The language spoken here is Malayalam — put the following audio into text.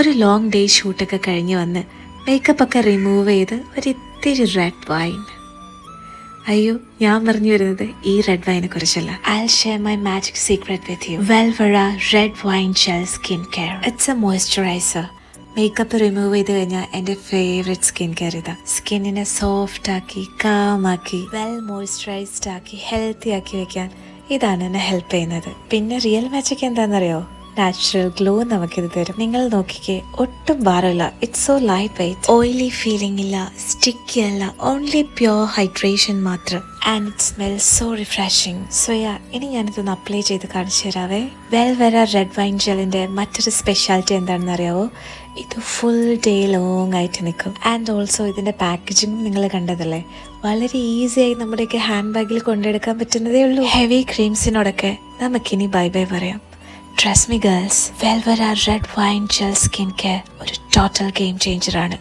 ഒരു ലോങ് ഡേ ഷൂട്ടൊക്കെ കഴിഞ്ഞ് വന്ന് മേക്കപ്പ് ഒക്കെ റിമൂവ് ചെയ്ത് ഒരിത്തിരി റെഡ് വൈൻ. അയ്യോ, ഞാൻ പറഞ്ഞു വരുന്നത് ഈ റെഡ് വൈനെ കുറിച്ചല്ല. I'll share my magic secret with you. Velvera Red Wine Gel Skin Care. It's a moisturizer. Makeup remove ചെയ്ത് കഴിഞ്ഞാൽ എൻ്റെ ഫേവറേറ്റ് സ്കിൻ കെയർ ഇതാ. സ്കിന്നിനെ സോഫ്റ്റ് ആക്കി, കാമാക്കി, വെൽ മോയ്സ്ചറൈസ്ഡ് ആക്കി, ഹെൽത്തി ആക്കി വെക്കാൻ ഇതാണ് എന്നെ ഹെൽപ്പ് ചെയ്യുന്നത്. പിന്നെ റിയൽ മാജിക് എന്താണെന്നറിയോ? നാച്ചുറൽ ഗ്ലോ നമുക്കിത് തരും. നിങ്ങൾ നോക്കിക്കേ, ഒട്ടും ഭാരമില്ല. It's so light weight. Oily feeling ഇല്ല, സ്റ്റിക്കി അല്ല, ഓൺലി പ്യോർ ഹൈഡ്രേഷൻ മാത്രം. And it smells so refreshing. സോയാ, ഇനി ഞാനിതൊന്ന് അപ്ലൈ ചെയ്ത് കാണിച്ചു തരാവേ. വെൽവെര റെഡ് വൈൻ ജെല്ലിന്റെ മറ്റൊരു സ്പെഷ്യാലിറ്റി എന്താണെന്ന് അറിയാവോ? ഇത് ഫുൾ ഡേ ലോങ് ആയിട്ട് നിൽക്കും. ആൻഡ് ഓൾസോ ഇതിന്റെ പാക്കേജിങ് നിങ്ങൾ കണ്ടതല്ലേ, വളരെ ഈസിയായി നമ്മുടെയൊക്കെ ഹാൻഡ് ബാഗിൽ കൊണ്ടെടുക്കാൻ പറ്റുന്നതേ ഉള്ളൂ. ഹെവി ക്രീംസിനോടൊക്കെ നമുക്കിനി ബൈ ബൈ പറയാം. Trust me girls, Velvera Red Wine Gel Skin Care ഒരു ടോട്ടൽ ഗെയിം ചേഞ്ചർ ആണ്.